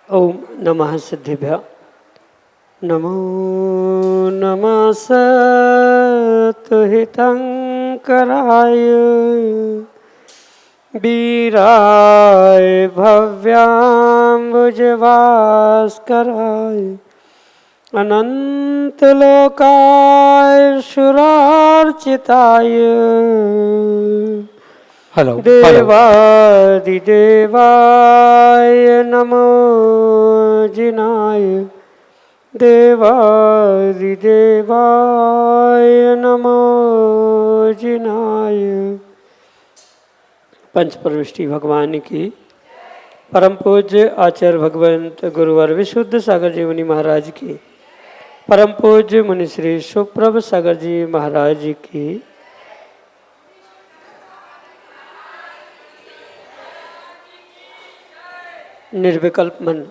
ओम नमः सिद्धिभ्य। नमो नमः सत्तुहितंकराय वीराय भव्याम्बुजभास्कराय अनंतलोकाय सुरार्चिताय देवादिदेवाय नमो जिनाय देवादिदेवाय नमो जिनाय। पंच प्रविष्टि भगवान की परम पूज्य आचार्य भगवंत गुरुवर विशुद्ध सागर जी मुनि महाराज की परम पूज्य मुनि श्री सुप्रभ सागर जी महाराज की निर्विकल्प मन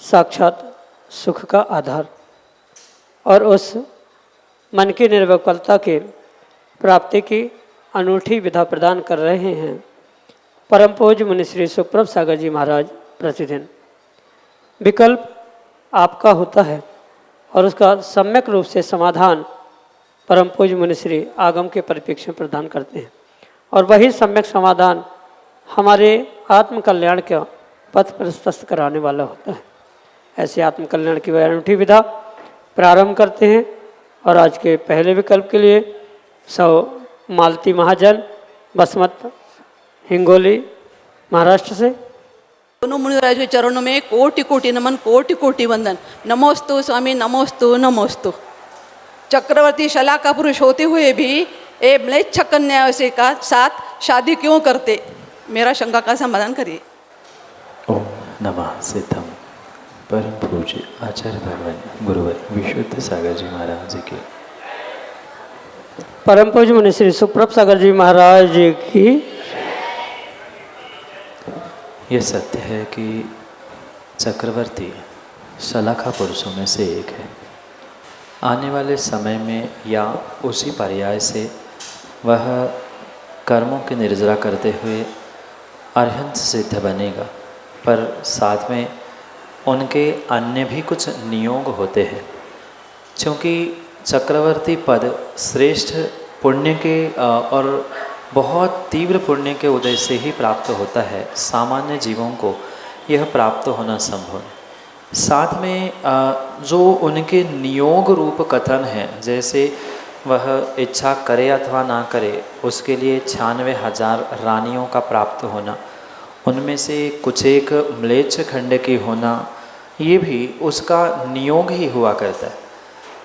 साक्षात सुख का आधार और उस मन की निर्विकल्पता के प्राप्ति की अनूठी विधा प्रदान कर रहे हैं परम पूज्य मुनि श्री सुप्रभ सागर जी महाराज। प्रतिदिन विकल्प आपका होता है और उसका सम्यक रूप से समाधान परम पूज्य मुनि श्री आगम के परिप्रेक्ष्य में प्रदान करते हैं और वही सम्यक समाधान हमारे आत्म कल्याण का पथ प्रशस्त कराने वाला होता है। ऐसे आत्म कल्याण की वह अनूठी विधा प्रारंभ करते हैं और आज के पहले विकल्प के लिए सौ मालती महाजन बसमत हिंगोली महाराष्ट्र से। दोनों मुनिराज के चरणों में कोटि कोटि नमन, कोटि कोटि वंदन। नमोस्तु स्वामी, नमोस्तु नमोस्तु। चक्रवर्ती शलाका पुरुष होते हुए भी ए म्लेच्छ कन्या से का साथ शादी क्यों करते? मेरा शंका का समाधान करिए। ओम नमः सिद्धम। परम पूज्य आचार्य भगवान गुरुवर विशुद्ध सागर जी महाराज जी के परम पूज्य मुनि श्री सुप्रभ सागर जी महाराज जी की। यह सत्य है कि चक्रवर्ती शलाखा पुरुषों में से एक है। आने वाले समय में या उसी पर्याय से वह कर्मों की निर्जरा करते हुए अरहंत सिद्ध बनेगा, पर साथ में उनके अन्य भी कुछ नियोग होते हैं। क्योंकि चक्रवर्ती पद श्रेष्ठ पुण्य के और बहुत तीव्र पुण्य के उदय से ही प्राप्त होता है। सामान्य जीवों को यह प्राप्त होना संभव है। साथ में जो उनके नियोग रूप कथन है, जैसे वह इच्छा करे अथवा ना करे उसके लिए 96,000 रानियों का प्राप्त होना, उनमें से कुछ एक म्लेच्छ खंड की होना, ये भी उसका नियोग ही हुआ करता है।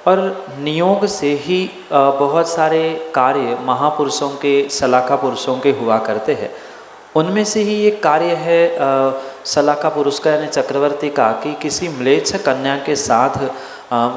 और नियोग से ही बहुत सारे कार्य महापुरुषों के शलाका पुरुषों के हुआ करते हैं। उनमें से ही एक कार्य है शलाका पुरुष का यानी चक्रवर्ती का कि किसी म्लेच्छ कन्या के साथ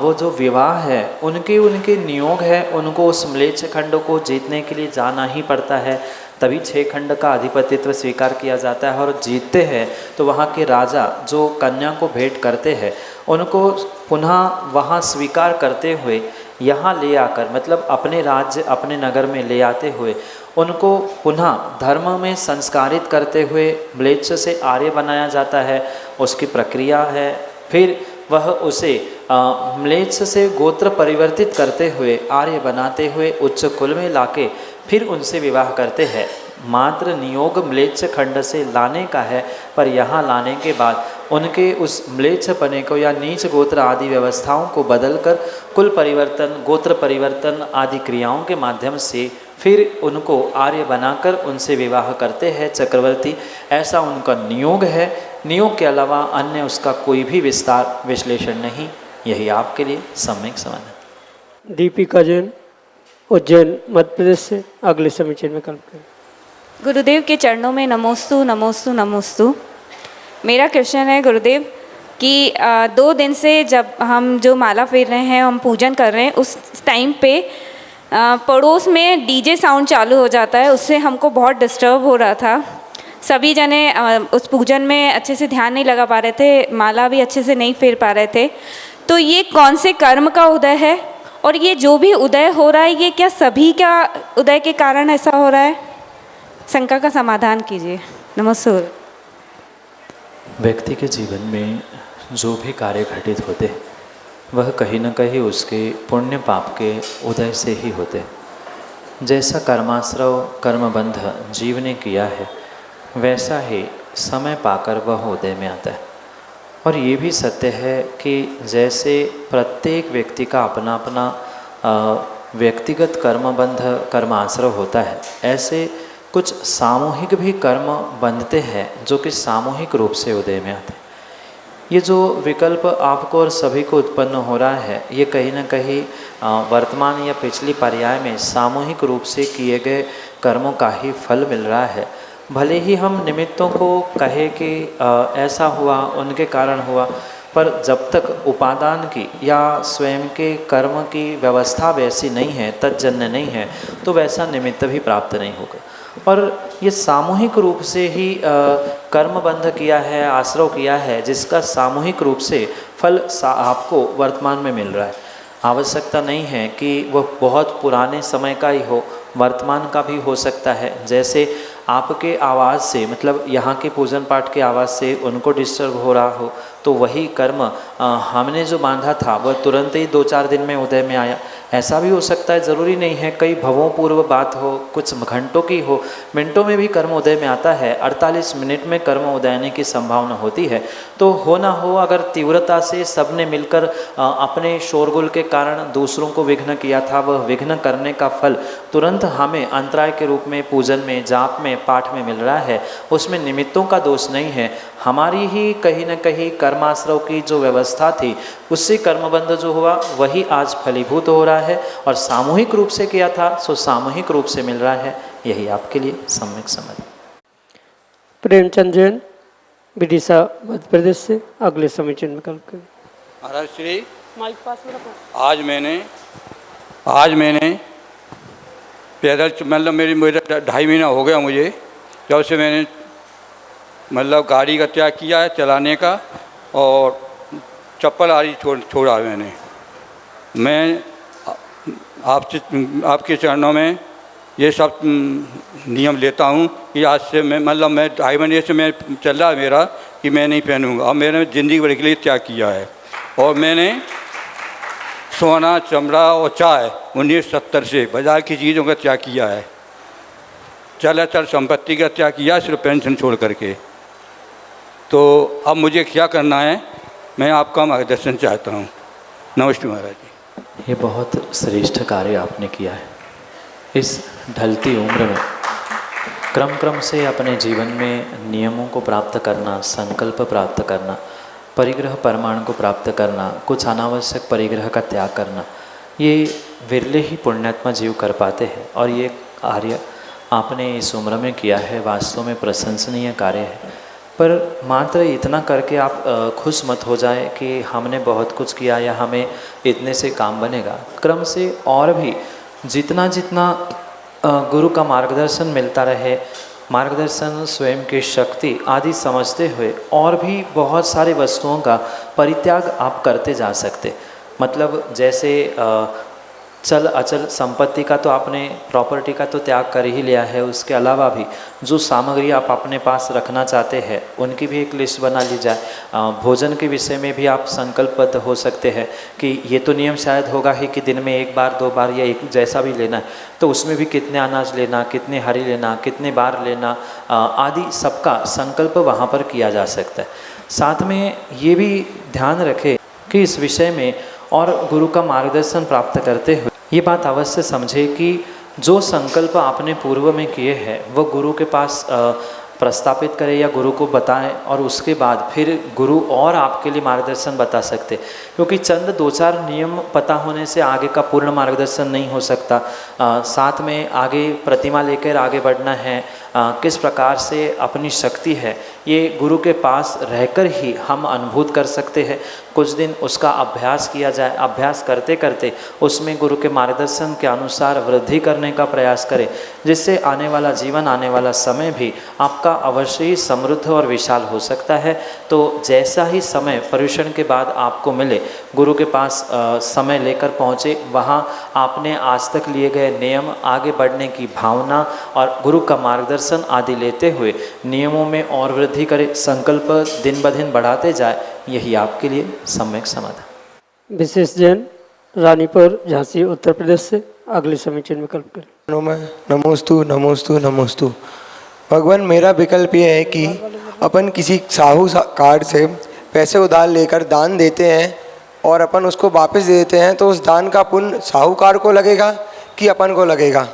वो जो विवाह है उनके नियोग है, उनको उस म्लेच्छ खंड को जीतने के लिए जाना ही पड़ता है। तभी 6 खंड का अधिपतित्व स्वीकार किया जाता है और जीतते हैं तो वहाँ के राजा जो कन्या को भेंट करते हैं उनको पुनः वहाँ स्वीकार करते हुए यहाँ ले आकर, मतलब अपने राज्य अपने नगर में ले आते हुए उनको पुनः धर्म में संस्कारित करते हुए म्लेच्छ से आर्य बनाया जाता है। उसकी प्रक्रिया है। फिर वह उसे म्लेच्छ से गोत्र परिवर्तित करते हुए आर्य बनाते हुए उच्च कुल में लाके फिर उनसे विवाह करते हैं। मात्र नियोग म्लेच्छ खंड से लाने का है, पर यहाँ लाने के बाद उनके उस म्लेच्छ पने को या नीच गोत्र आदि व्यवस्थाओं को बदलकर कुल परिवर्तन, गोत्र परिवर्तन आदि क्रियाओं के माध्यम से फिर उनको आर्य बनाकर उनसे विवाह करते हैं चक्रवर्ती। ऐसा उनका नियोग है। नियोग के अलावा अन्य उसका कोई भी विस्तार विश्लेषण नहीं। यही आपके लिए सम्यक समाधान। दीपिका जैन उज्जैन मध्य प्रदेश से अगले समीचीन में कल्प करें। गुरुदेव के चरणों में नमोस्तु नमोस्तु नमोस्तु। मेरा क्वेश्चन है गुरुदेव कि 2 दिन से जब हम जो माला फेर रहे हैं, हम पूजन कर रहे हैं, उस टाइम पे पड़ोस में डीजे साउंड चालू हो जाता है, उससे हमको बहुत डिस्टर्ब हो रहा था। सभी जने उस पूजन में अच्छे से ध्यान नहीं लगा पा रहे थे, माला भी अच्छे से नहीं फेर पा रहे थे। तो ये कौन से कर्म का उदय है, और ये जो भी उदय हो रहा है ये क्या सभी का उदय के कारण ऐसा हो रहा है? शंका का समाधान कीजिए। नमस्ते। व्यक्ति के जीवन में जो भी कार्य घटित होते वह कहीं न कहीं उसके पुण्य पाप के उदय से ही होते। जैसा कर्माश्रव कर्मबंध जीव ने किया है वैसा ही समय पाकर वह उदय में आता है। और ये भी सत्य है कि जैसे प्रत्येक व्यक्ति का अपना अपना व्यक्तिगत कर्मबंध कर्माश्रव होता है, ऐसे कुछ सामूहिक भी कर्म बंधते हैं जो कि सामूहिक रूप से उदय में आते हैं। ये जो विकल्प आपको और सभी को उत्पन्न हो रहा है ये कहीं ना कहीं वर्तमान या पिछली पर्याय में सामूहिक रूप से किए गए कर्मों का ही फल मिल रहा है। भले ही हम निमित्तों को कहे कि ऐसा हुआ उनके कारण हुआ, पर जब तक उपादान की या स्वयं के कर्म की व्यवस्था वैसी नहीं है, तज्जन्य नहीं है, तो वैसा निमित्त भी प्राप्त नहीं होगा। और ये सामूहिक रूप से ही कर्मबंध किया है, आश्रव किया है, जिसका सामूहिक रूप से फल आपको वर्तमान में मिल रहा है। आवश्यकता नहीं है कि वह बहुत पुराने समय का ही हो, वर्तमान का भी हो सकता है। जैसे आपके आवाज़ से, मतलब यहाँ के पूजन पाठ के आवाज़ से उनको डिस्टर्ब हो रहा हो, तो वही कर्म हमने जो बांधा था वह तुरंत ही 2-4 दिन में उदय में आया, ऐसा भी हो सकता है। ज़रूरी नहीं है कई भवों पूर्व बात हो, कुछ घंटों की हो, मिनटों में भी कर्म उदय में आता है। 48 मिनट में कर्म उदयने की संभावना होती है। तो हो ना हो, अगर तीव्रता से सबने मिलकर अपने शोरगुल के कारण दूसरों को विघ्न किया था, वह विघ्न करने का फल तुरंत हमें अंतराय के रूप में पूजन में, जाप में, पाठ में मिल रहा है। उसमें निमित्तों का दोष नहीं है, हमारी ही कहीं न कहीं कर्माश्रव की जो व्यवस्था थी उससे कर्मबंध जो हुआ वही आज फलीभूत हो रहा है। और सामूहिक रूप से किया था सो सामूहिक रूप से मिल रहा है। यही आपके लिए सम्यक समझ। प्रेमचंद जैन विदिशा मध्य प्रदेश से अगले समीचीन में कल्प करें। महाराज श्री, आज मैंने पैदल मतलब मेरा 2.5 महीना हो गया मुझे, जब से मैंने मतलब गाड़ी का त्याग किया है चलाने का, और चप्पल आदि छोड़ा मैंने। मैं आपके चरणों में ये सब नियम लेता हूँ कि आज से मैं 2.5 महीने से मैं चल रहा है मेरा कि मैं नहीं पहनूंगा। अब मैंने ज़िंदगी भर के लिए त्याग किया है। और मैंने सोना, चमड़ा और चाय 1970 से बाजार की चीज़ों का त्याग किया है। चल संपत्ति का त्याग किया सिर्फ पेंशन छोड़ करके। तो अब मुझे क्या करना है, मैं आपका मार्गदर्शन चाहता हूँ। नमस्ते महाराज जी। ये बहुत श्रेष्ठ कार्य आपने किया है। इस ढलती उम्र में क्रम से अपने जीवन में नियमों को प्राप्त करना, संकल्प प्राप्त करना, परिग्रह परमाणु को प्राप्त करना, कुछ अनावश्यक परिग्रह का त्याग करना, ये विरले ही पुण्यात्मा जीव कर पाते हैं। और ये कार्य आपने इस उम्र में किया है, वास्तव में प्रशंसनीय कार्य है। पर मात्र इतना करके आप खुश मत हो जाए कि हमने बहुत कुछ किया या हमें इतने से काम बनेगा। क्रम से और भी जितना जितना गुरु का मार्गदर्शन मिलता रहे, मार्गदर्शन, स्वयं की शक्ति आदि समझते हुए और भी बहुत सारी वस्तुओं का परित्याग आप करते जा सकते। मतलब जैसे चल अचल संपत्ति का तो आपने, प्रॉपर्टी का तो त्याग कर ही लिया है, उसके अलावा भी जो सामग्री आप अपने पास रखना चाहते हैं उनकी भी एक लिस्ट बना ली जाए। भोजन के विषय में भी आप संकल्पबद्ध हो सकते हैं कि ये तो नियम शायद होगा ही कि दिन में 1 बार 2 बार या एक जैसा भी लेना है, तो उसमें भी कितने अनाज लेना, कितने हरी लेना, कितने बार लेना आदि सबका संकल्प वहाँ पर किया जा सकता है। साथ में ये भी ध्यान रखें कि इस विषय में और गुरु का मार्गदर्शन प्राप्त करते हुए ये बात अवश्य समझे कि जो संकल्प आपने पूर्व में किए हैं वह गुरु के पास प्रस्तापित करें या गुरु को बताएं और उसके बाद फिर गुरु और आपके लिए मार्गदर्शन बता सकते, क्योंकि चंद 2-4 नियम पता होने से आगे का पूर्ण मार्गदर्शन नहीं हो सकता। साथ में आगे प्रतिमा लेकर आगे बढ़ना है, किस प्रकार से अपनी शक्ति है ये गुरु के पास रहकर ही हम अनुभूत कर सकते हैं। कुछ दिन उसका अभ्यास किया जाए, अभ्यास करते करते उसमें गुरु के मार्गदर्शन के अनुसार वृद्धि करने का प्रयास करें, जिससे आने वाला जीवन, आने वाला समय भी आपका अवश्य ही समृद्ध और विशाल हो सकता है। तो जैसा ही समय पर्युषण के बाद आपको मिले, गुरु के पास समय लेकर पहुँचे, वहाँ आपने आज तक लिए गए नियम, आगे बढ़ने की भावना और गुरु का मार्गदर्शन आदि लेते हुए नियमों में और वृद्धि करें, संकल्प दिन ब दिन बढ़ाते जाए, यही आपके लिए सम्यक समाधान। विशेष जैन, रानीपुर, झांसी, उत्तर प्रदेश से अगले समीचीन विकल्प करें। नमोस्तु नमोस्तु नमोस्तु। भगवान, मेरा विकल्प ये है कि अपन किसी साहूकार से पैसे उधार लेकर दान देते हैं और अपन उसको वापस दे देते हैं, तो उस दान का पुण्य साहूकार को लगेगा कि अपन को लगेगा?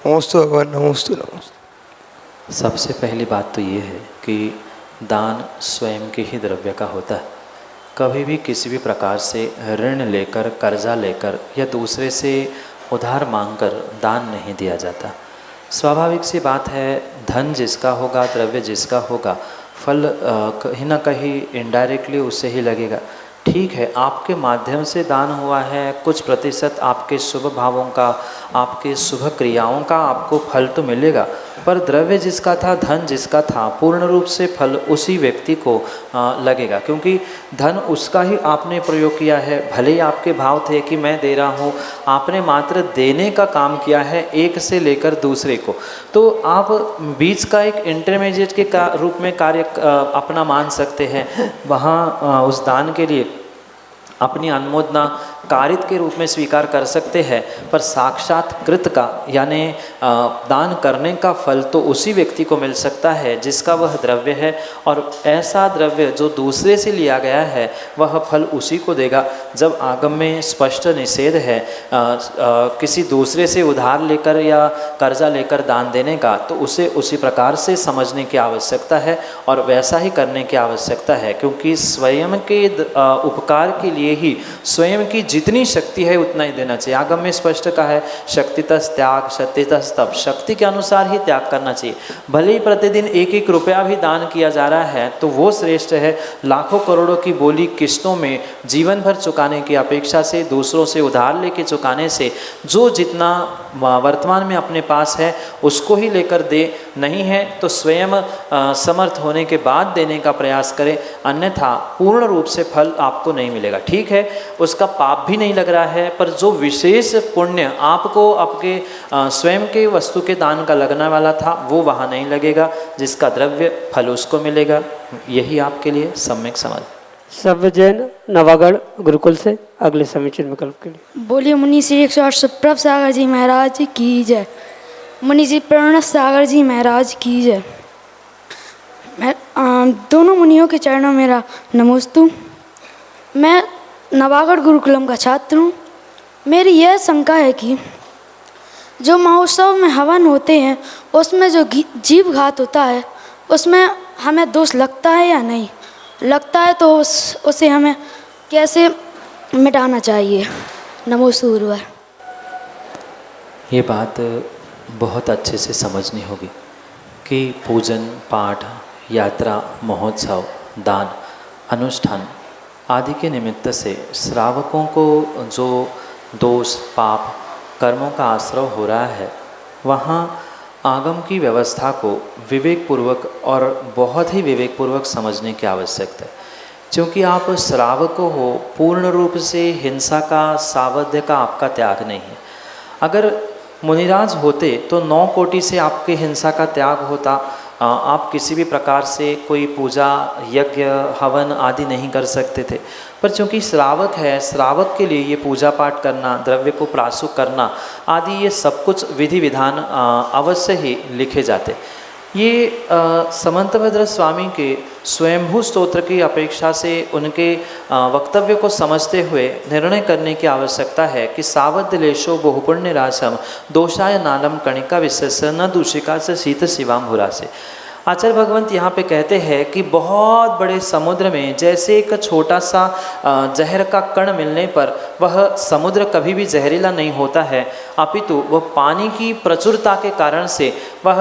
नमोस्तु भगवान, नमोस्तु नमोस्तु। सबसे पहली बात तो ये है कि दान स्वयं के ही द्रव्य का होता है। कभी भी किसी भी प्रकार से ऋण लेकर, कर्जा लेकर या दूसरे से उधार मांगकर दान नहीं दिया जाता। स्वाभाविक सी बात है, धन जिसका होगा, द्रव्य जिसका होगा, फल कहीं ना कहीं इनडायरेक्टली उससे ही लगेगा। ठीक है, आपके माध्यम से दान हुआ है, कुछ प्रतिशत आपके शुभ भावों का, आपके शुभ क्रियाओं का आपको फल तो मिलेगा, पर द्रव्य जिसका था, धन जिसका था, पूर्ण रूप से फल उसी व्यक्ति को लगेगा, क्योंकि धन उसका ही आपने प्रयोग किया है। भले ही आपके भाव थे कि मैं दे रहा हूँ, आपने मात्र देने का काम किया है, एक से लेकर दूसरे को, तो आप बीच का एक इंटरमीडिएट के रूप में कार्य अपना मान सकते हैं। वहाँ उस दान के लिए अपनी अनुमोदना कारित के रूप में स्वीकार कर सकते हैं, पर साक्षात कृत का यानी दान करने का फल तो उसी व्यक्ति को मिल सकता है जिसका वह द्रव्य है, और ऐसा द्रव्य जो दूसरे से लिया गया है वह फल उसी को देगा। जब आगम में स्पष्ट निषेध है किसी दूसरे से उधार लेकर या कर्जा लेकर दान देने का, तो उसे उसी प्रकार से समझने की आवश्यकता है और वैसा ही करने की आवश्यकता है, क्योंकि स्वयं के उपकार के लिए ही स्वयं की जितनी शक्ति है उतना ही देना चाहिए। आगम में स्पष्ट कहा है, शक्तितस् त्याग शक्तितस् तप, शक्ति के अनुसार ही त्याग करना चाहिए। भले ही प्रतिदिन 1-1 रुपया भी दान किया जा रहा है तो वो श्रेष्ठ है, लाखों करोड़ों की बोली किस्तों में जीवन भर चुकाने की अपेक्षा से, दूसरों से उधार लेके चुकाने से, जो जितना वर्तमान में अपने पास है उसको ही लेकर दे, नहीं है तो स्वयं समर्थ होने के बाद देने का प्रयास करें, अन्यथा पूर्ण रूप से फल आपको नहीं मिलेगा। ठीक है, उसका पाप भी नहीं लग रहा है, पर जो विशेष पुण्य आपको आपके स्वयं के वस्तु के दान का लगने वाला था वो वहाँ नहीं लगेगा, जिसका द्रव्य फल उसको मिलेगा। यही आपके लिए सम्यक समझ। सव्य जैन, नवागढ़, गुरुकुल से अगले समीचीन विकल्प के लिए। बोलिए मुनि श्री 108 प्रभ सागर जी महाराज की जय। मुनि जी प्रणत सागर जी महाराज की जय। मैं दोनों मुनियों के चरणों में मेरा नमोस्तु। मैं नवागढ़ गुरुकुलम का छात्र हूँ। मेरी यह शंका है कि जो महोत्सव में हवन होते हैं उसमें जो जीव घात होता है उसमें हमें दोष लगता है या नहीं लगता है, तो उसे हमें कैसे मिटाना चाहिए? नमो सूर्य। ये बात बहुत अच्छे से समझनी होगी कि पूजन, पाठ, यात्रा, महोत्सव, दान, अनुष्ठान आदि के निमित्त से श्रावकों को जो दोष, पाप, कर्मों का आश्रय हो रहा है, वहाँ आगम की व्यवस्था को विवेकपूर्वक और बहुत ही विवेकपूर्वक समझने की आवश्यकता है। क्योंकि आप श्रावक हो, पूर्ण रूप से हिंसा का, सावध्य का आपका त्याग नहीं है। अगर मुनिराज होते तो 9 कोटि से आपके हिंसा का त्याग होता, आप किसी भी प्रकार से कोई पूजा, यज्ञ, हवन आदि नहीं कर सकते थे, पर चूँकि श्रावक है, श्रावक के लिए ये पूजा पाठ करना, द्रव्य को प्राशुक करना आदि ये सब कुछ विधि विधान अवश्य ही लिखे जाते। ये समंतभद्र स्वामी के स्वयंभू स्तोत्र की अपेक्षा से उनके वक्तव्य को समझते हुए निर्णय करने की आवश्यकता है कि सावध्य लेशो बहुपुण्य रासम दोषाय नालम कणिका विशेष न दूषिका से शीत शिवाम भुरा से। आचार्य भगवंत यहाँ पे कहते हैं कि बहुत बड़े समुद्र में जैसे एक छोटा सा जहर का कण मिलने पर वह समुद्र कभी भी जहरीला नहीं होता है, अपितु वह पानी की प्रचुरता के कारण से वह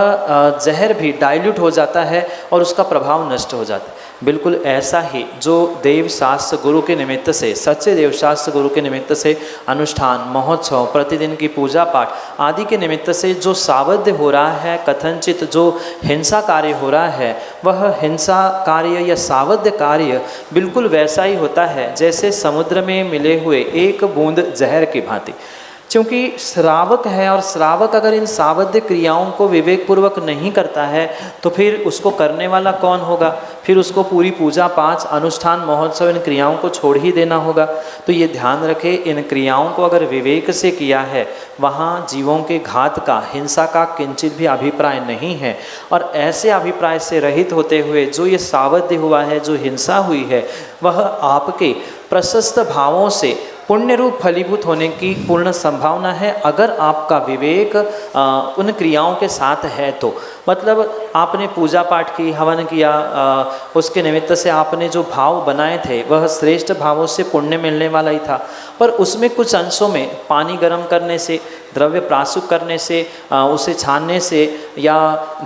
जहर भी डाइल्यूट हो जाता है और उसका प्रभाव नष्ट हो जाता है। बिल्कुल ऐसा ही जो देव शास्त्र गुरु के निमित्त से, सच्चे देव शास्त्र गुरु के निमित्त से अनुष्ठान, महोत्सव, प्रतिदिन की पूजा पाठ आदि के निमित्त से जो सावध्य हो रहा है, कथनचित जो हिंसा कार्य हो रहा है, वह हिंसा कार्य या सावध्य कार्य बिल्कुल वैसा ही होता है जैसे समुद्र में मिले हुए एक बूंद जहर की भांति। क्योंकि श्रावक है और श्रावक अगर इन सावध्य क्रियाओं को विवेकपूर्वक नहीं करता है तो फिर उसको करने वाला कौन होगा? फिर उसको पूरी पूजा पाठ, अनुष्ठान, महोत्सव इन क्रियाओं को छोड़ ही देना होगा। तो ये ध्यान रखें, इन क्रियाओं को अगर विवेक से किया है वहाँ जीवों के घात का, हिंसा का किंचित भी अभिप्राय नहीं है। और ऐसे अभिप्राय से रहित होते हुए जो ये सावध्य हुआ है, जो हिंसा हुई है, वह आपके प्रशस्त भावों से पुण्य रूप फलीभूत होने की पूर्ण संभावना है अगर आपका विवेक उन क्रियाओं के साथ है तो। मतलब आपने पूजा पाठ की, हवन किया, उसके निमित्त से आपने जो भाव बनाए थे वह श्रेष्ठ भावों से पुण्य मिलने वाला ही था, पर उसमें कुछ अंशों में पानी गर्म करने से, द्रव्य प्रासुक करने से, उसे छानने से या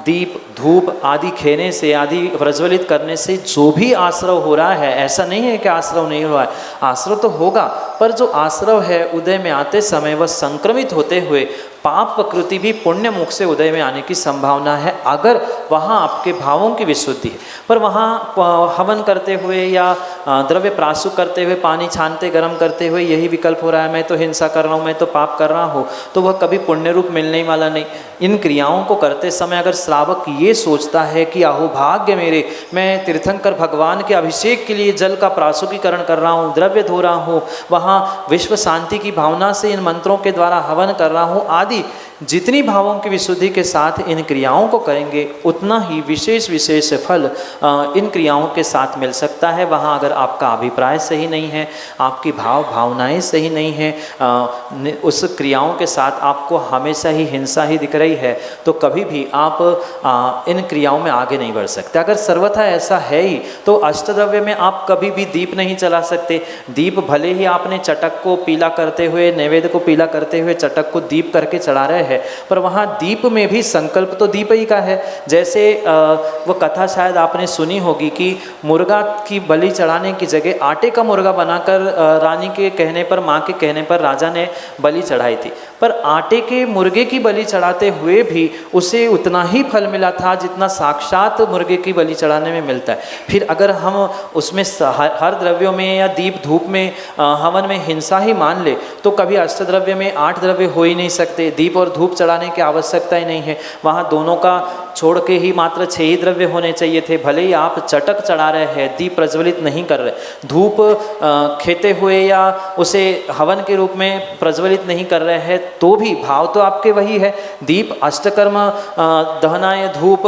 दीप धूप आदि खेने से, आदि प्रज्वलित करने से जो भी आश्रव हो रहा है, ऐसा नहीं है कि आश्रव नहीं हुआ है, आश्रव तो होगा, पर जो आश्रव है उदय में आते समय वह संक्रमित होते हुए पाप प्रकृति भी पुण्य मुख से उदय में आने की संभावना है अगर वहाँ आपके भावों की विशुद्धि है। पर वहाँ हवन करते हुए या द्रव्य प्रासुक करते हुए, पानी छानते गर्म करते हुए यही विकल्प हो रहा है, मैं तो हिंसा कर रहा हूँ, मैं तो पाप कर रहा हूँ, तो वह कभी पुण्य रूप मिलने वाला नहीं। इन क्रियाओं को करते समय अगर श्रावक ये सोचता है कि अहो भाग्य मेरे, मैं तीर्थंकर भगवान के अभिषेक के लिए जल का प्रासुकीकरण कर रहा हूँ, द्रव्य धो रहा हूँ, वहाँ विश्व शांति की भावना से इन मंत्रों के द्वारा हवन कर रहा हूँ आदि जितनी भावों की विशुद्धि के साथ इन क्रियाओं को करेंगे उतना ही विशेष फल इन क्रियाओं के साथ मिल सकता है। वहाँ अगर आपका अभिप्राय सही नहीं है, आपकी भावनाएं सही नहीं है, उस क्रियाओं के साथ आपको हमेशा ही हिंसा ही दिख रही है, तो कभी भी आप इन क्रियाओं में आगे नहीं बढ़ सकते। अगर सर्वथा ऐसा है ही तो अष्टद्रव्य में आप कभी भी दीप नहीं चला सकते। दीप भले ही आपने चटक को पीला करते हुए, नैवेद्य को पीला करते हुए चटक को दीप करके चढ़ा रहे हैं, पर वहाँ दीप में भी संकल्प तो दीप ही का है। जैसे वो कथा शायद आपने सुनी होगी कि मुर्गा की बलि चढ़ाने की जगह आटे का मुर्गा बनाकर रानी के कहने पर, माँ के कहने पर राजा ने बलि चढ़ाई थी, पर आटे के मुर्गे की बलि चढ़ाते हुए भी उसे उतना ही फल मिला था जितना साक्षात मुर्गे की बलि चढ़ाने में मिलता है। फिर अगर हम उसमें हर द्रव्यों में या दीप धूप में, हवन में हिंसा ही मान ले तो कभी अष्टद्रव्य में 8 द्रव्य हो ही नहीं सकते। दीप और धूप चढ़ाने की आवश्यकता ही नहीं है, वहाँ दोनों का छोड़ के ही मात्र 6 ही द्रव्य होने चाहिए थे। भले ही आप चटक चढ़ा रहे हैं, दीप प्रज्वलित नहीं कर रहे, धूप खेते हुए या उसे हवन के रूप में प्रज्वलित नहीं कर रहे हैं, तो भी भाव तो आपके वही है। दीप अष्टकर्म दहनाय धूप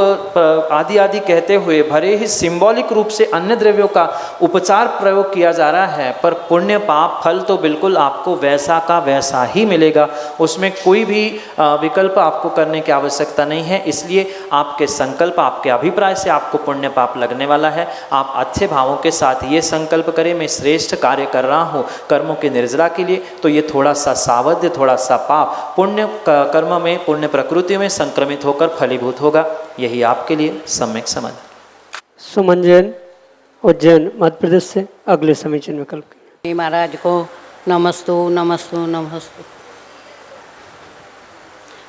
आदि आदि कहते हुए भले ही सिंबॉलिक रूप से अन्य द्रव्यों का उपचार प्रयोग किया जा रहा है, पर पुण्य पाप फल तो बिल्कुल आपको वैसा का वैसा ही मिलेगा, उसमें कोई भी विकल्प आपको करने की आवश्यकता नहीं है। इसलिए आपके संकल्प, आपके अभिप्राय से आपको पुण्य पाप लगने वाला है। आप अच्छे भावों के साथ ये संकल्प करें, मैं श्रेष्ठ कार्य कर रहा हूँ कर्मों के निर्जरा के लिए, तो ये थोड़ा सा सावध्य, थोड़ा सा पाप पुण्य कर्म में, पुण्य प्रकृति में संक्रमित होकर फलीभूत होगा। यही आपके लिए सम्यक समाधान। सुमन जैन, उज्जैन, मध्य प्रदेश से अगले समीचीन विकल्प के लिए। महाराज को नमस्तु नमस्तु नमस्तु।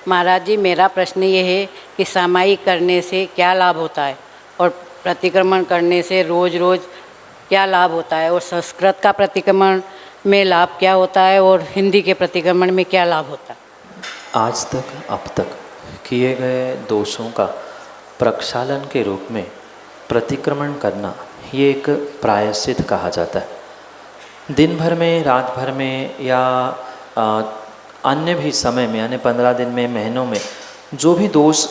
महाराज जी, मेरा प्रश्न ये है कि सामायिक करने से क्या लाभ होता है और प्रतिक्रमण करने से रोज़ रोज़ क्या लाभ होता है, और संस्कृत का प्रतिक्रमण में लाभ क्या होता है और हिंदी के प्रतिक्रमण में क्या लाभ होता है? आज तक अब तक किए गए दोषों का प्रक्षालन के रूप में प्रतिक्रमण करना, ये एक प्रायश्चित कहा जाता है। दिन भर में, रात भर में या अन्य भी समय में, यानी 15 दिन में, महीनों में जो भी दोष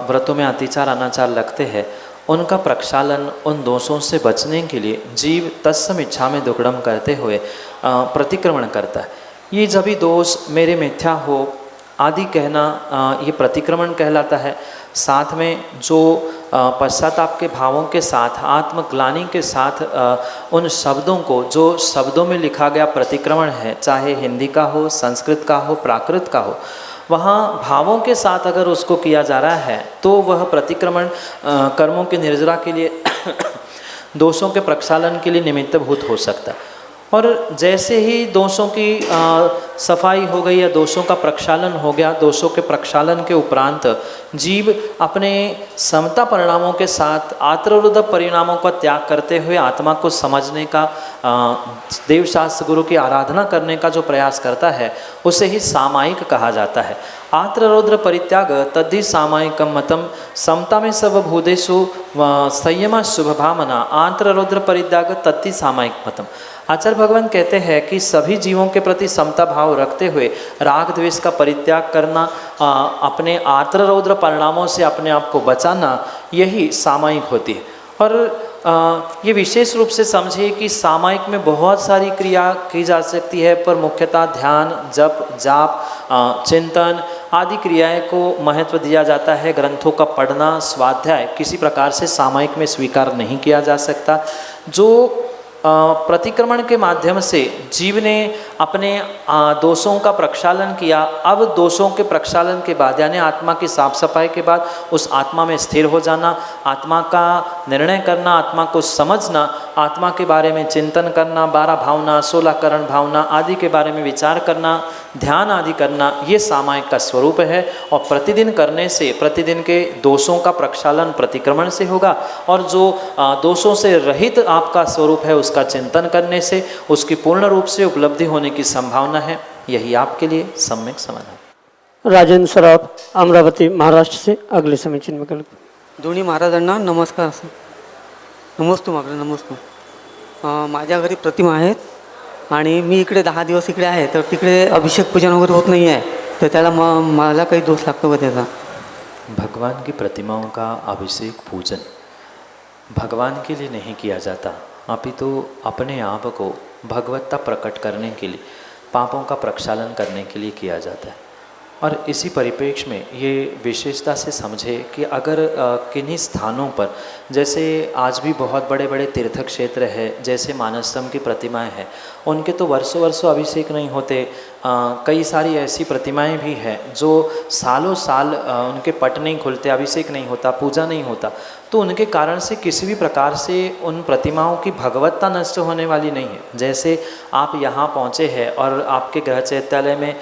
व्रतों में अतिचार अनाचार लगते हैं, उनका प्रक्षालन, उन दोषों से बचने के लिए जीव तत्सम इच्छा में दुक्कड़म करते हुए प्रतिक्रमण करता है। ये जब भी दोष मेरे मिथ्या हो, आदि कहना ये प्रतिक्रमण कहलाता है। साथ में जो पश्चाताप के भावों के साथ, आत्मग्लानि के साथ उन शब्दों को, जो शब्दों में लिखा गया प्रतिक्रमण है, चाहे हिंदी का हो, संस्कृत का हो, प्राकृत का हो, वहाँ भावों के साथ अगर उसको किया जा रहा है तो वह प्रतिक्रमण कर्मों की निर्जरा के लिए दोषों के प्रक्षालन के लिए निमित्तभूत हो सकता है। और जैसे ही दोषों की सफाई हो गई या दोषों का प्रक्षालन हो गया, दोषों के प्रक्षालन के उपरांत जीव अपने समता परिणामों के साथ आत्मरुद्ध परिणामों का त्याग करते हुए आत्मा को समझने का, देवशास्त्र गुरु की आराधना करने का जो प्रयास करता है उसे ही सामायिक कहा जाता है। आत्मरुद्र परित्याग तद्धि सामायिकम मतम, समता में सर्वभूतेषु संयम शुभ भावना, आत्मरुद्र परित्याग तद्धि सामायिक मतम। आचार्य भगवान कहते हैं कि सभी जीवों के प्रति समता भाव रखते हुए राग द्वेष का परित्याग करना, अपने आत्मरौद्र परिणामों से अपने आप को बचाना, यही सामायिक होती है। और ये विशेष रूप से समझिए कि सामायिक में बहुत सारी क्रिया की जा सकती है, पर मुख्यतः ध्यान, जप, जाप, चिंतन आदि क्रियाएं को महत्व दिया जाता है। ग्रंथों का पढ़ना, स्वाध्याय किसी प्रकार से सामायिक में स्वीकार नहीं किया जा सकता। जो प्रतिक्रमण के माध्यम से जीव ने अपने दोषों का प्रक्षालन किया, अब दोषों के प्रक्षालन के बाद यानी आत्मा की साफ सफाई के बाद उस आत्मा में स्थिर हो जाना, आत्मा का निर्णय करना, आत्मा को समझना, आत्मा के बारे में चिंतन करना, 12 भावना, 16 करण भावना आदि के बारे में विचार करना, ध्यान आदि करना, ये सामायिक का स्वरूप है। और प्रतिदिन करने से प्रतिदिन के दोषों का प्रक्षालन प्रतिक्रमण से होगा, और जो दोषों से रहित आपका स्वरूप है उसका चिंतन करने से उसकी पूर्ण रूप से उपलब्धि होने की संभावना है। यही आपके लिए सम्यक समाधान। राजेंद्र सराफ, अमरावती, महाराष्ट्र से अगले समीचीन विकल्प। दोन्ही महाराजांना नमस्कार. नमस्ते मागले नमस्ते. माझ्या घरी प्रतिमा आहेत आणि मी इकडे 10 दिवस इकडे आहे, तर तिकडे अभिषेक पूजन वगैरे होत नाही आहे, तर त्याला मला काही दोष लागतो का त्याचा? भगवान की प्रतिमाओं का अभिषेक पूजन भगवान के लिए नहीं किया जाता, अपितु अपने आप को भगवत्ता प्रकट करने के लिए, पापों का प्रक्षालन करने के लिए किया जाता है। और इसी परिप्रेक्ष्य में ये विशेषता से समझे कि अगर किन्हीं स्थानों पर, जैसे आज भी बहुत बड़े बड़े तीर्थ क्षेत्र है, जैसे मानसम की प्रतिमाएं हैं, उनके तो वर्षों वर्षों अभिषेक नहीं होते। कई सारी ऐसी प्रतिमाएं भी हैं जो सालों साल उनके पट नहीं खुलते, अभिषेक नहीं होता, पूजा नहीं होता, तो उनके कारण से किसी भी प्रकार से उन प्रतिमाओं की भगवत्ता नष्ट होने वाली नहीं है। जैसे आप यहाँ पहुँचे हैं और आपके गृह चैत्यालय में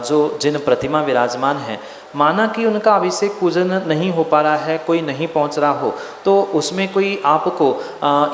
जो जिन प्रतिमा विराजमान हैं, माना कि उनका अभिषेक पूजन नहीं हो पा रहा है, कोई नहीं पहुंच रहा हो, तो उसमें कोई आपको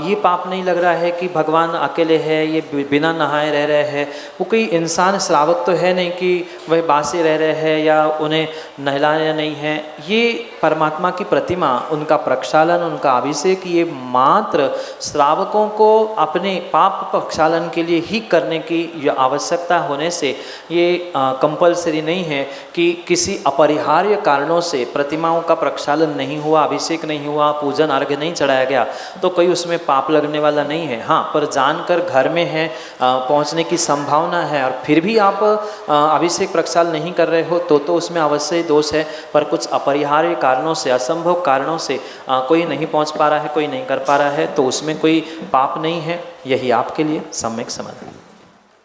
ये पाप नहीं लग रहा है कि भगवान अकेले है, ये बिना नहाए रह रहे हैं। वो कोई इंसान श्रावक तो है नहीं कि वह बासे रह रहे हैं या उन्हें नहलाया नहीं है। ये परमात्मा की प्रतिमा, उनका प्रक्षालन, उनका अभिषेक, ये मात्र श्रावकों को अपने पाप प्रक्षालन के लिए ही करने की आवश्यकता होने से ये कंपलसरी नहीं है कि किसी अपरिहार्य कारणों से प्रतिमाओं का प्रक्षालन नहीं हुआ, अभिषेक नहीं हुआ, पूजन अर्घ्य नहीं चढ़ाया गया, तो कोई उसमें पाप लगने वाला नहीं है। हाँ, पर जानकर घर में है, पहुंचने की संभावना है और फिर भी आप अभिषेक प्रक्षालन नहीं कर रहे हो तो उसमें अवश्य दोष है। पर कुछ अपरिहार्य कारणों से, असंभव कारणों से कोई नहीं पहुंच पा रहा है, कोई नहीं कर पा रहा है, तो उसमें कोई पाप नहीं है। यही आपके लिए सम्यक समाधान।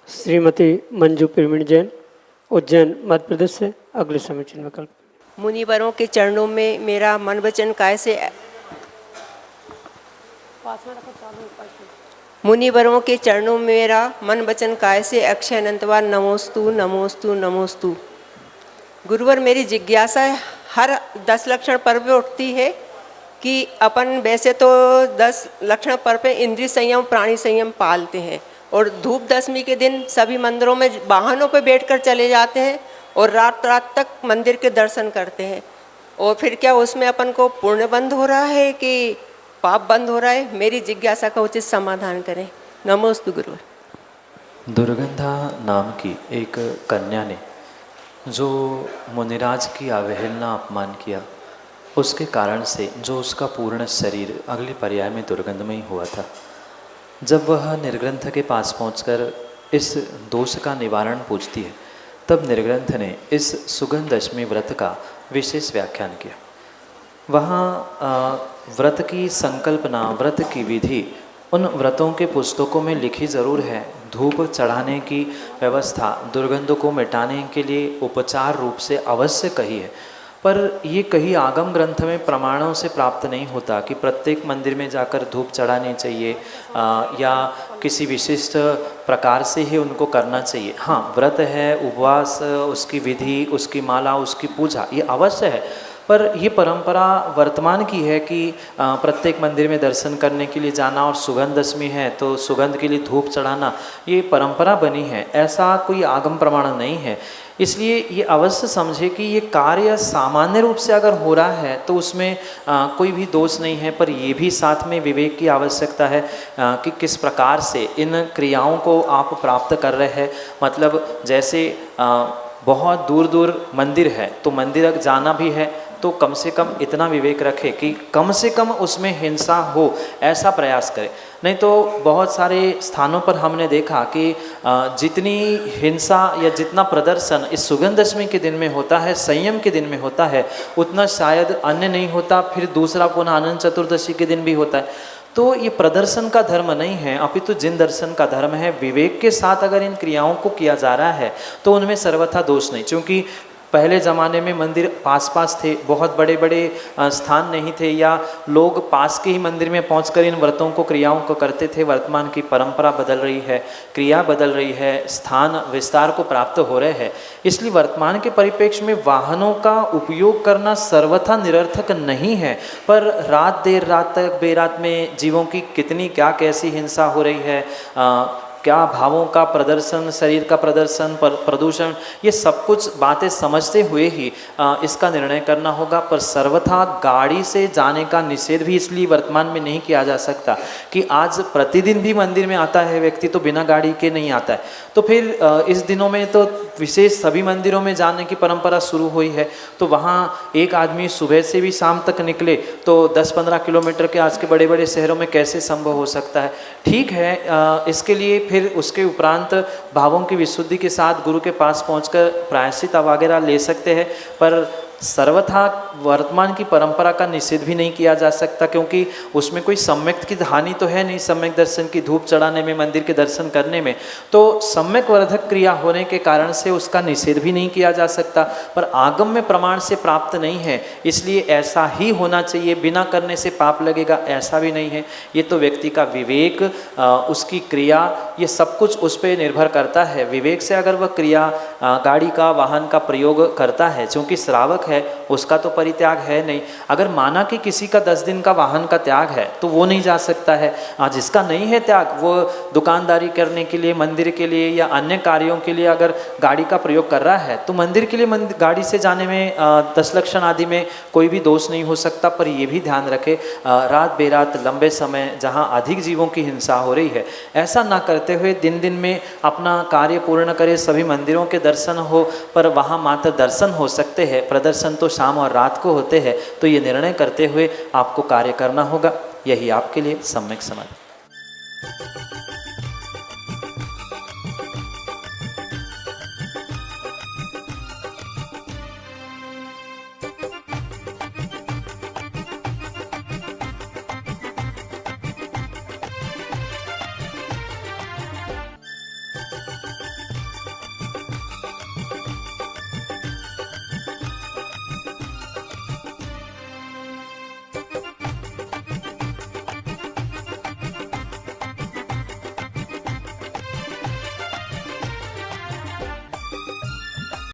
श्रीमती मंजू प्रवीण जैन, उज्जैन, मध्य प्रदेश से अगले समीचीन विकल्प। मुनिवरों के चरणों में मेरा मन वचन काय से मुनिवरों के चरणों में मेरा मन वचन काय से अक्षय अनंतवार नमोस्तु नमोस्तु नमोस्तु। गुरुवर, मेरी जिज्ञासा हर 10 लक्षण पर्व पे उठती है कि अपन वैसे तो 10 लक्षण पर्व पे इंद्रिय संयम, प्राणी संयम पालते हैं और धूप दशमी के दिन सभी मंदिरों में वाहनों पे बैठकर चले जाते हैं और रात रात तक मंदिर के दर्शन करते हैं। और फिर क्या उसमें अपन को पुण्य बंद हो रहा है कि पाप बंद हो रहा है? मेरी जिज्ञासा का उचित समाधान करें। नमोस्तु गुरुवर। दुर्गंधा नाम की एक कन्या ने जो मुनिराज की अवहेलना, अपमान किया, उसके कारण से जो उसका पूर्ण शरीर अगले पर्याय में दुर्गंधमय हुआ था, जब वह निर्ग्रंथ के पास पहुंचकर इस दोष का निवारण पूछती है तब निर्ग्रंथ ने इस सुगंध दशमी व्रत का विशेष व्याख्यान किया। वहाँ व्रत की संकल्पना, व्रत की विधि उन व्रतों के पुस्तकों में लिखी ज़रूर है। धूप चढ़ाने की व्यवस्था दुर्गंधों को मिटाने के लिए उपचार रूप से अवश्य कही है, पर ये कहीं आगम ग्रंथ में प्रमाणों से प्राप्त नहीं होता कि प्रत्येक मंदिर में जाकर धूप चढ़ानी चाहिए या किसी विशिष्ट प्रकार से ही उनको करना चाहिए। हाँ, व्रत है, उपवास, उसकी विधि, उसकी माला, उसकी पूजा, ये अवश्य है, पर ये परंपरा वर्तमान की है कि प्रत्येक मंदिर में दर्शन करने के लिए जाना और सुगंध दशमी है तो सुगंध के लिए धूप चढ़ाना, ये परंपरा बनी है, ऐसा कोई आगम प्रमाण नहीं है। इसलिए ये अवश्य समझे कि ये कार्य सामान्य रूप से अगर हो रहा है तो उसमें कोई भी दोष नहीं है, पर ये भी साथ में विवेक की आवश्यकता है कि किस प्रकार से इन क्रियाओं को आप प्राप्त कर रहे हैं। मतलब जैसे बहुत दूर दूर मंदिर है तो मंदिर तक जाना भी है तो कम से कम इतना विवेक रखे कि कम से कम उसमें हिंसा हो, ऐसा प्रयास करें। नहीं तो बहुत सारे स्थानों पर हमने देखा कि जितनी हिंसा या जितना प्रदर्शन इस सुगंध दशमी के दिन में होता है, संयम के दिन में होता है, उतना शायद अन्य नहीं होता। फिर दूसरा पुनः अनंत चतुर्दशी के दिन भी होता है। तो ये प्रदर्शन का धर्म नहीं है, अपितु जिन दर्शन का धर्म है। विवेक के साथ अगर इन क्रियाओं को किया जा रहा है तो उनमें सर्वथा दोष नहीं, क्योंकि पहले ज़माने में मंदिर पास पास थे, बहुत बड़े बड़े स्थान नहीं थे, या लोग पास के ही मंदिर में पहुंचकर इन व्रतों को, क्रियाओं को करते थे। वर्तमान की परंपरा बदल रही है, क्रिया बदल रही है, स्थान विस्तार को प्राप्त हो रहे हैं। इसलिए वर्तमान के परिप्रेक्ष्य में वाहनों का उपयोग करना सर्वथा निरर्थक नहीं है, पर रात देर रात तक बेरात में जीवों की कितनी क्या कैसी हिंसा हो रही है, क्या भावों का प्रदर्शन, शरीर का प्रदर्शन, प्रदूषण, ये सब कुछ बातें समझते हुए ही इसका निर्णय करना होगा। पर सर्वथा गाड़ी से जाने का निषेध भी इसलिए वर्तमान में नहीं किया जा सकता कि आज प्रतिदिन भी मंदिर में आता है व्यक्ति तो बिना गाड़ी के नहीं आता है। तो फिर इस दिनों में तो विशेष सभी मंदिरों में जाने की परंपरा शुरू हुई है, तो वहाँ एक आदमी सुबह से भी शाम तक निकले तो 10-15 किलोमीटर के आज के बड़े बड़े शहरों में कैसे संभव हो सकता है। ठीक है, इसके लिए फिर उसके उपरांत भावों की विशुद्धि के साथ गुरु के पास पहुंचकर प्रायश्चित वगैरह ले सकते हैं, पर सर्वथा वर्तमान की परंपरा का निषेध भी नहीं किया जा सकता, क्योंकि उसमें कोई सम्यक की हानि तो है नहीं। सम्यक दर्शन की धूप चढ़ाने में, मंदिर के दर्शन करने में तो सम्यक वर्धक क्रिया होने के कारण से उसका निषेध भी नहीं किया जा सकता, पर आगम में प्रमाण से प्राप्त नहीं है, इसलिए ऐसा ही होना चाहिए, बिना करने से पाप लगेगा ऐसा भी नहीं है। ये तो व्यक्ति का विवेक, उसकी क्रिया, ये सब कुछ उस पर निर्भर करता है। विवेक से अगर वह क्रिया, गाड़ी का, वाहन का प्रयोग करता है, क्योंकि श्रावक है, उसका तो परित्याग है नहीं। अगर माना कि किसी का 10 दिन का वाहन का त्याग है तो वो नहीं जा सकता है। जिसका नहीं है त्याग, वो दुकानदारी करने के लिए, मंदिर के लिए या अन्य कार्यों के लिए अगर गाड़ी का प्रयोग कर रहा है तो मंदिर के लिए गाड़ी से जाने में 10 लक्षण आदि में कोई भी दोष नहीं हो सकता। पर ये भी ध्यान रखे, रात बेरात लंबे समय जहाँ अधिक जीवों की हिंसा हो रही है, ऐसा ना करते हुए दिन दिन में अपना कार्य पूर्ण करे, सभी मंदिरों के दर्शन हो, पर वहाँ मात्र दर्शन हो सकते हैं, प्रदर्शन तो शाम और रात को होते हैं। तो ये निर्णय करते हुए आपको कार्य करना होगा, यही आपके लिए सम्यक समाधि।